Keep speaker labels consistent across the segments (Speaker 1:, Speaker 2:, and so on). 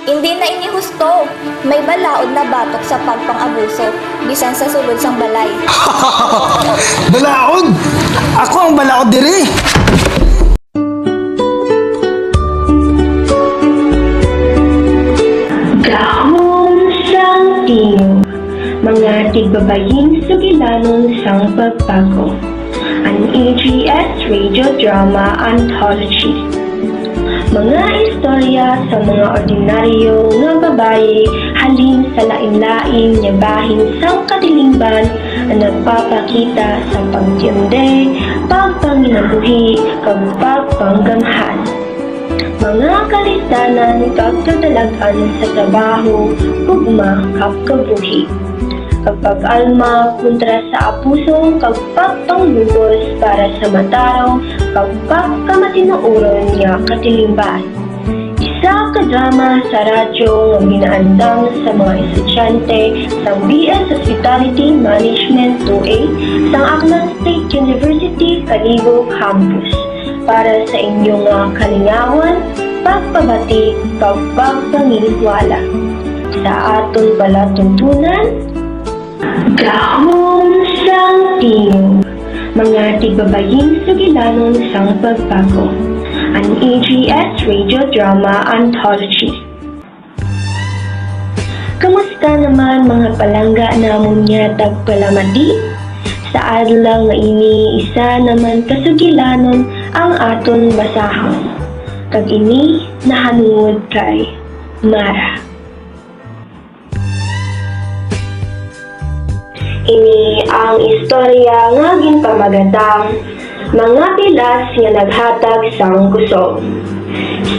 Speaker 1: Hindi na ini husto. May balaod na batok sa pagpang-abuso, bisan sa sulod sang balay.
Speaker 2: Balaod! Ako ang balaod diri!
Speaker 3: Gahom sang tiyo, mga tigbabaying sugilanon sang pagbago. An AGS Radio Drama Anthology. Mga istorya sa mga ordinaryo nga babaye halin sa lain-lain nga bahin sang kadilingban na nagpapakita sa pagtiyonde, pagpanginabuhi, kag pagpanggamhan. Mga kalisdanan kagkadalagan sa trabaho, ugma kag kabuhi. Kapag alma kontra sa abuso, kapag panglugos para sa mataraw, kapag kamatinuuron nga katilimban. Isa ka drama sa radyo nga ginaandam sa mga estudyante sa BS Hospitality Management 2A sa Aklan State University, Calibo Campus para sa inyong kalingawan, pagpabatik, pagpanginiwala. Sa aton palatuntunan, gahom sang tiyo, mga tigbabaying sugilanon sang pagbago. An AGS Radio Drama Anthology. Kamusta naman mga palangga namon niya tagpalamati? Sa adlaw nga ini isa naman kasugilanon ang aton basahon. Kag ini nahanungod kay Mara. Ini ang istorya nga ginpamagatang mga pilas nga naghatag sang kusog.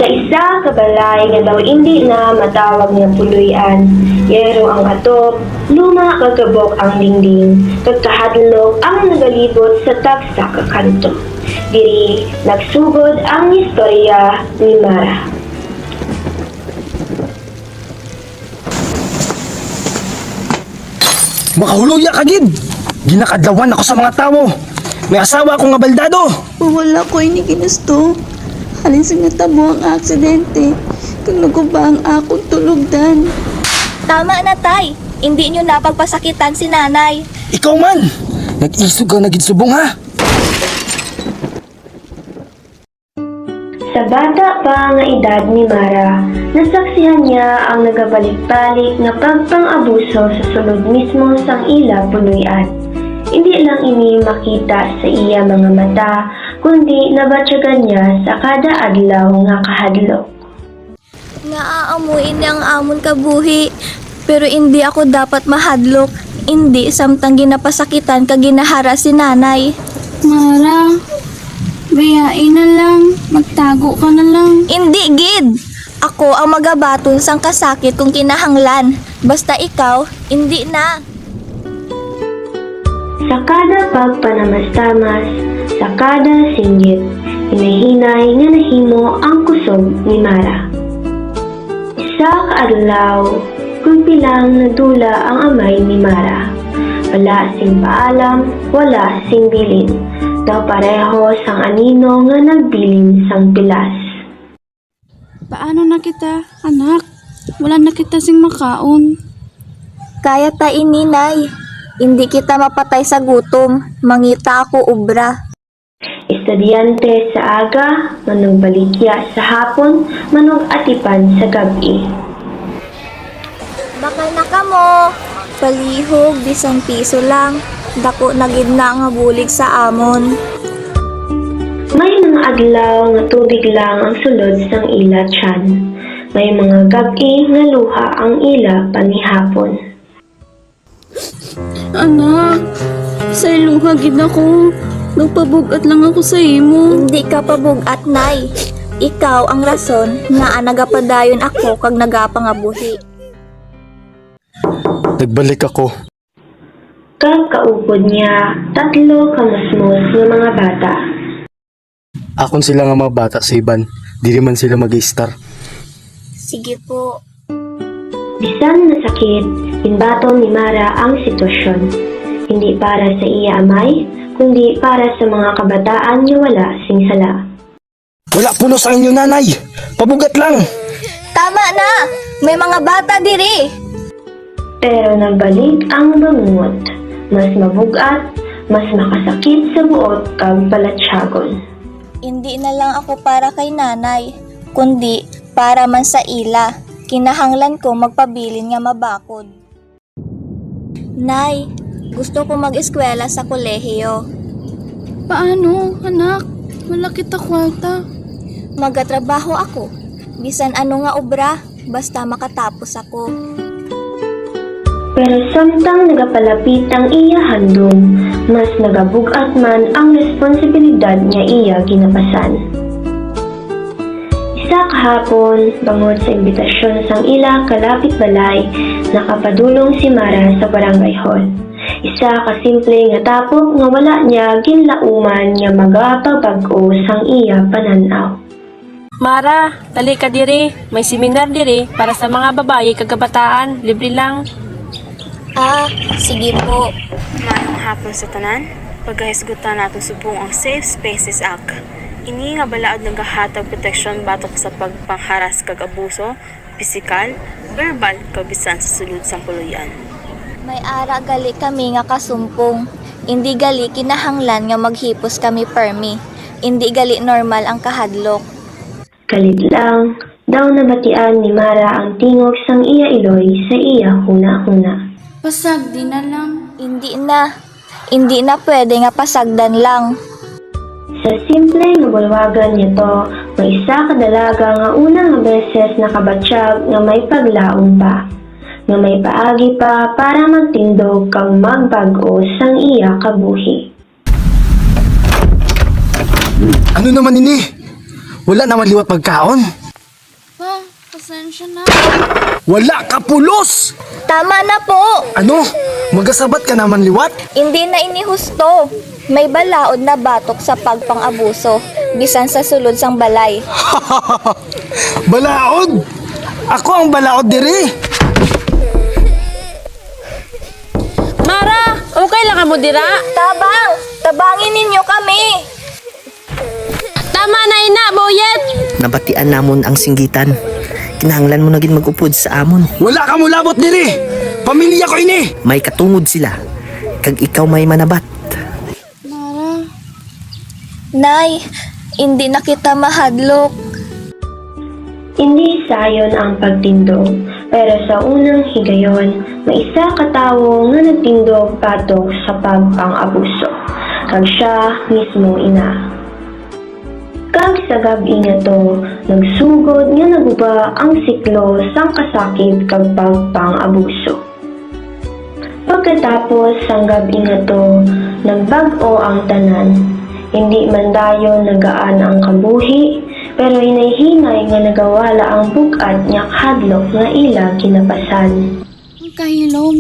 Speaker 3: Sa isa ka balay nga daw hindi na matawag nga puluyan, yero ang atop, luma kagabok ang dingding, kagkahadlok ang nagalibot sa tagsa ka kanto. Diri nagsugod ang istorya ni Mara.
Speaker 2: Makahuluya ka gid! Ginakadlawan ako sa mga tao. May asawa akong nga baldado.
Speaker 4: Wala ko ini ginusto. Halin sa natabo ang aksidente. Kung naguba ang akong tulugdan.
Speaker 1: Tama na, tay. Hindi nyo napagpasakitan si nanay.
Speaker 2: Ikaw man! Nag-isog ka na gid subong ha!
Speaker 3: Sa bata pa nga edad ni Mara, nasaksihan niya ang nagabalik-balik na pagpang-abuso sa sulod mismo sang ila puluyan. Hindi lang ini makita sa iya mga mata, kundi nabatyagan niya sa kada adlaw nga kahadlok.
Speaker 1: Naaamuin niyang amon kabuhi, pero hindi ako dapat mahadlok. Hindi samtang ginapasakitan ka ginahara si nanay.
Speaker 4: Mara, bayain na lang. Magtago ka na lang.
Speaker 1: Hindi, gid! Ako ang magabaton sang kasakit kung kinahanglan. Basta ikaw, hindi na.
Speaker 3: Sa kada pagpanamastamas, sa kada singgit, hinahinay nga nahimo ang kusog ni Mara. Isa kaadlaw, kung pilang nadula ang amay ni Mara. Wala sing paalam, wala sing bilin. Daw pareho sang anino nga nagbilin sang pilas.
Speaker 4: Paano na kita, anak? Wala na kita sing makaon.
Speaker 1: Kaya ta ini, nay. Hindi kita mapatay sa gutom. Mangita ako ubra.
Speaker 3: Estudyante sa aga, manong balikya sa hapon, manong atipan sa gabi.
Speaker 1: Bakal na ka mo. Palihog, bisang piso lang. Dako na gid na nga bulig sa amon.
Speaker 3: May mga adlaw nga tubig lang ang sulod sang ila tiyan. May mga gabi nga luha ang ila panihapon.
Speaker 4: Anak, sa iluha gid ako. Nagpabugat lang ako sa imo.
Speaker 1: Hindi ka pabugat, nay. Ikaw ang rason nga nagapadayon ako kag nagapangabuhi.
Speaker 2: Nagbalik ako.
Speaker 3: Kagkaupod niya, 3 kamusmos nga mga bata.
Speaker 2: Akon sila nga mga bata sa iban. Di man sila mag-i-star.
Speaker 1: Sige po.
Speaker 3: Bisan na sakit, inbaton ni Mara ang sitwasyon. Hindi para sa iya amay, kundi para sa mga kabataan nga wala sing sala.
Speaker 2: Wala puno sa inyo nanay! Pabugat lang!
Speaker 1: Tama na! May mga bata diri!
Speaker 3: Pero nagbalik ang bangungot. Mas mabugat, mas makasakit sa buot kag palatsyagon.
Speaker 1: Hindi na lang ako para kay nanay, kundi para man sa ila. Kinahanglan ko magpabilin nga mabakod. Nay, gusto ko mag-eskwela sa kolehiyo.
Speaker 4: Paano, anak? Wala kita kwarta.
Speaker 1: Magatrabaho ako. Bisan ano nga obra, basta makatapos ako.
Speaker 3: Pero samtang nagapalapit ang iya handom, mas nagabugat man ang responsibilidad niya iya ginapasan. Isa kahapon, bangod sa imbitasyon sang ila kalapit balay, nakapadulong si Mara sa barangay hall. Isa kasimple nga tapok nga wala niya ginlauman nga magapabag-o sang iya pananaw.
Speaker 5: Mara, tali ka diri. May seminar diri para sa mga babae kagabataan. Libre lang.
Speaker 1: Ah, sige po.
Speaker 6: Maayong hapon sa tanan, pagkahisgutan natin subong ang Safe Spaces Act. Ini nga balaod nagahatag proteksyon batok sa pagpangharas kag abuso, pisikal, verbal kag bisan sa sulod sang puluyan.
Speaker 1: May ara gali kami nga kasumpong. Hindi gali kinahanglan nga maghipos kami permi. Hindi gali normal ang kahadlok.
Speaker 3: Kalit lang, daw nabatian ni Mara ang tingog sang iya iloy sa iya huna-huna.
Speaker 4: Pasag, di na lang.
Speaker 1: Hindi na. Hindi na pwede nga pasagdan lang.
Speaker 3: Sa simple nga bulwagan nito, may isa ka dalaga nga unang nga beses nakabatsyag nga may paglaom pa. Nga may paagi pa para magtindog kang magbag-o sang iya kabuhi.
Speaker 2: Ano naman ini? Wala naman liwat pagkaon.
Speaker 4: Pa, pasensya na.
Speaker 2: Wala ka pulos!
Speaker 1: Tama na po.
Speaker 2: Ano? Magasabat ka naman liwat?
Speaker 1: Hindi na inihusto. May balaod na batok sa pagpang-abuso. Bisan sa sulod sang balay.
Speaker 2: Balaod! Ako ang balaod diri!
Speaker 5: Mara, okay lang ka mo dira?
Speaker 1: Tabang! Tabangin ninyo kami!
Speaker 5: Tama na ina, boyet!
Speaker 7: Nabatian namon ang singgitan. Kinahanglan mo na gid mag-upod sa amon.
Speaker 2: Wala ka mo labot diri! Pamilya ko ini!
Speaker 7: May katungod sila. Kag ikaw may manabat.
Speaker 4: Mara,
Speaker 1: Nay, hindi na kita mahadlok.
Speaker 3: Hindi sayon ang pagtindog, pero sa unang higayon, may isa katawo nga nagtindog patok sa pagpang-abuso. Kag siya mismo ina. Kag sa gabi nga to, nagsugod nga naguba ang siklo sang kasakit kag pagpang-abuso. Pagkatapos sang gabi nga to, nagbag-o ang tanan. Hindi man dayon nagaan ang kabuhi, pero hinay-hinay nga nagawala ang bugat niya hadlok nga ila kinapasan.
Speaker 4: ang kahilom.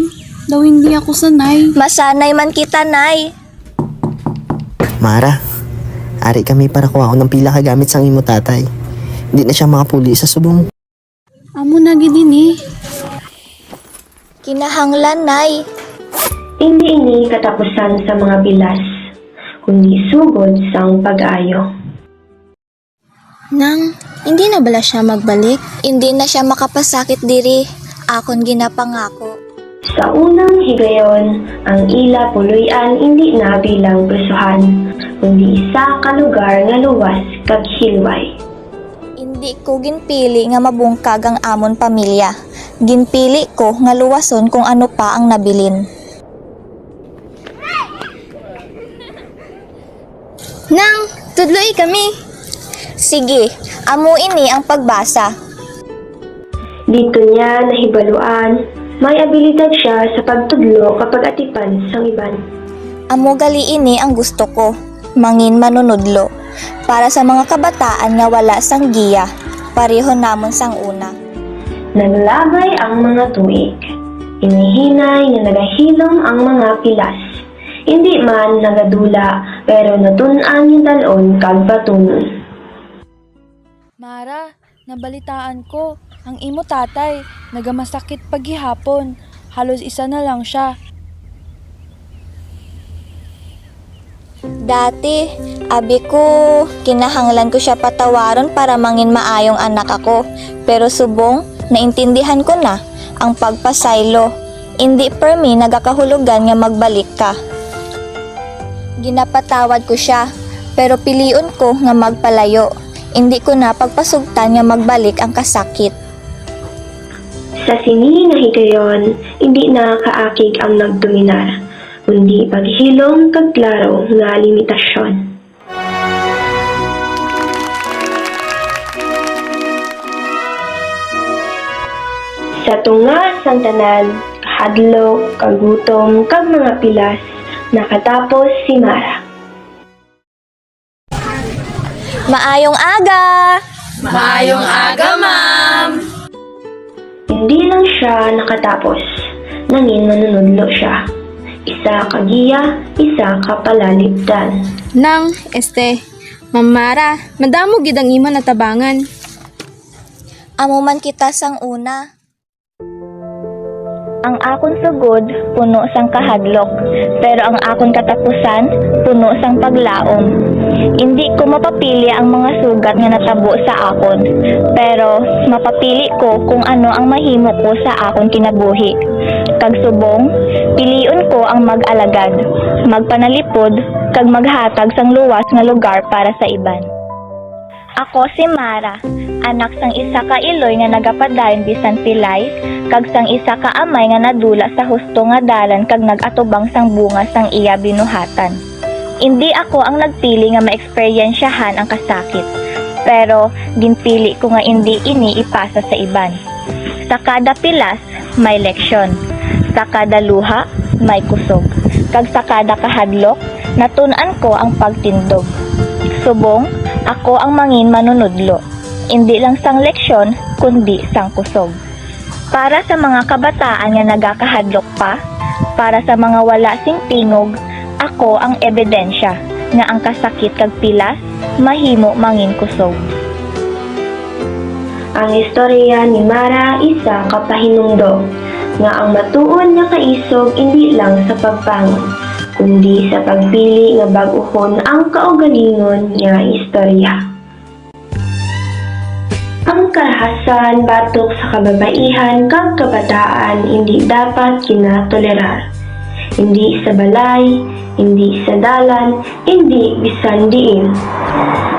Speaker 4: Daw hindi ako sanay.
Speaker 1: Masanay man kita, Nay.
Speaker 7: Mara, ari kami para kuhaon ng pila kagamit sang imo tatay. Hindi na siya makapuli sa subong.
Speaker 4: Amo na gid ini.
Speaker 1: Kinahanglan, Nay.
Speaker 3: Hindi ini katapusan sa mga bilas, kundi sugod sang pag-ayo.
Speaker 1: Nang, hindi na bala siya magbalik? Hindi na siya makapasakit diri. Akon ginapangako.
Speaker 3: Sa unang higayon, ang ila puluyan hindi na bilang presuhan, kundi isa ka lugar nga luwas kag hilway.
Speaker 1: Hindi ko ginpili nga mabungkag ang amon pamilya. Ginpili ko nga luwason kung ano pa ang nabilin. Nang, tudloy kami. Sige, amo ini ang pagbasa.
Speaker 3: Dito niya nahibaluan, may abilidad siya sa pagtudlo kapag atipan sang iban.
Speaker 1: Amo gali ini ang gusto ko. Mangin manunudlo. Para sa mga kabataan nga wala sang giya. Pareho namon sang una.
Speaker 3: Naglabay ang mga tuig. Inihinay nga nagahilom ang mga pilas. Hindi man nagadula, pero natun-an yung talon kag patunon.
Speaker 8: Mara, nabalitaan ko, ang imo tatay, nagamasakit paghihapon. Halos isa na lang siya.
Speaker 1: Dati, abi ko, kinahanglan ko siya patawaron para mangin maayong anak ako. Pero subong, naintindihan ko na ang pagpasaylo. Hindi per me nagakahulugan nga magbalik ka. Ginapatawad ko siya, pero piliun ko nga magpalayo. Hindi ko na pagpasugtan nga magbalik ang kasakit.
Speaker 3: Sa sini nga higayon, hindi na kaakig ang nagdominar, kundi paghilom kag klaro nga limitasyon. Sa tunga sang tanan, kahadlok, kagutom, kag mga pilas, nakatapos si Mara.
Speaker 1: Maayong aga!
Speaker 3: Hindi lang siya nakatapos, nangin manunudlo siya. Isa ka giya, isa ka palalipdan.
Speaker 6: Nang, Mamara, madamo gid ang ima natabangan.
Speaker 1: Amo man kita sang una. Ang akon sugod, puno sang kahadlok, pero ang akon katapusan, puno sang paglaom. Hindi ko mapapili ang mga sugat nga natabo sa akon, pero mapapili ko kung ano ang mahimo ko sa akon kinabuhi. Kag subong, piliun ko ang mag-alagad, magpanalipod, kag maghatag sang luwas nga lugar para sa iban. Ako si Mara, anak sang isa ka iloy nga nagapadayon bisan pilay, kag sang isa ka amay nga nadula sa husto nga dalan kag nagatubang sang bunga sang iya binuhatan. Hindi ako ang nagpili nga maeksperiensyahan ang kasakit, pero ginpili ko nga hindi ini ipasa sa iban. Sa kada pilas, may leksyon. Sa kada luha, may kusog. Kag sa kada kahadlok, natun-an ko ang pagtindog. Subong, ako ang mangin manunudlo. Hindi lang sang leksyon, kundi sang kusog. Para sa mga kabataan nga nagakahadlok pa, para sa mga wala sing tingog, ako ang ebidensya nga ang kasakit kag pilas, mahimo mangin kusog.
Speaker 3: Ang istorya ni Mara isa ka pahinungdog, nga ang matuon nga kaisog hindi lang sa pagbangon, kundi sa pagpili nga bag-ohon ang kaugalingon nga istorya. Ang karahasan batok sa kababaihan kag kabataan hindi dapat kinatolerar. Hindi sa balay, hindi sa dalan, hindi bisan diin.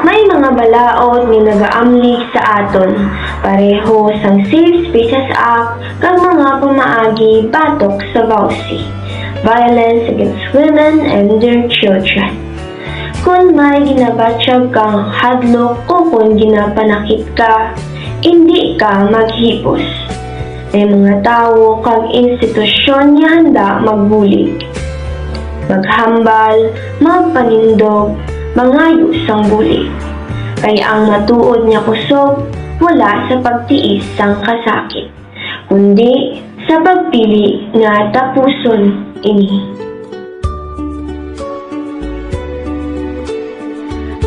Speaker 3: May mga balaod nga nagaamlig sa aton, pareho sang Safe Spaces Act kag mga pamaagi batok sa bawsi. Violence against women and their children. Kung may ginabatsyag kang hadlok o kung ginapanakit ka, hindi ka maghipos. May mga tao kag institusyon nga handa magbulig, maghambal, magpanindog, mangayo sang bulig. Kaya ang matuod niya kusog, wala sa pagtiis sang kasakit, kundi sa pagpili nga tapuson ini.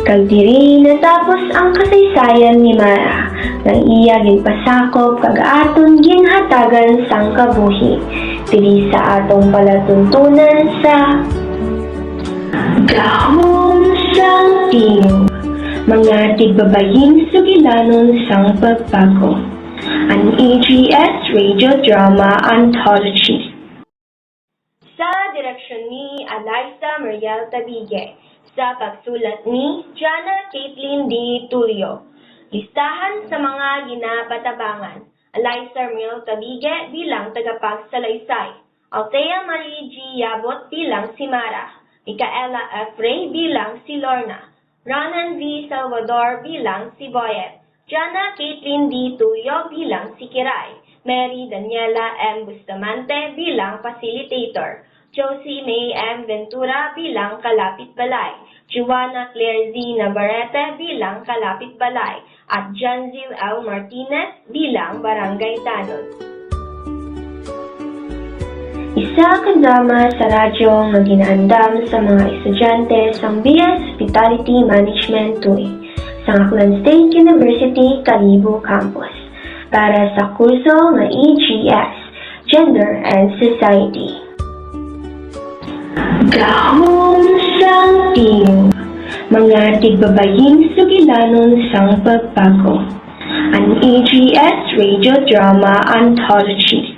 Speaker 3: Kag diri natapos ang kasaysayan ni Mara, nang iya ginpasakop kag aton ginhatagan sang kabuhi diri sa atong palatuntunan sa Gahom sang Tingog, mga tigbabaying sugilanon sang pagbago, an AGS Radio Drama Anthology. Sa direksyon ni Alyssa Mariel Tabige, sa pagsulat ni Jana Caitlin D. Tulio. Listahan sa mga ginapatabangan: Alyssa Mariel Tabige bilang tagapagsalaysay, Althea Marie G. Yabot bilang si Mara, Micaela F. Ray bilang si Lorna, Ronan V. Salvador bilang si Boyet, Jana Caitlin D. Tulio bilang si Kiray, Mary Daniela M. Bustamante bilang facilitator, Josie May M. Ventura bilang kalapit balay, Juana Claire Z. Navarrete bilang kalapit balay, at Janzil L. Martinez bilang barangay tanod. Isa ka drama sa radyo nga ginaandam sa mga estudyante sa BS Hospitality Management 2 sa Aklan State University, Kalibo Campus para sa kurso nga EGS, Gender and Society. Gahom sang tingog, mga tigbabayin sugilanon sang pagbago. An AGS radio drama anthology.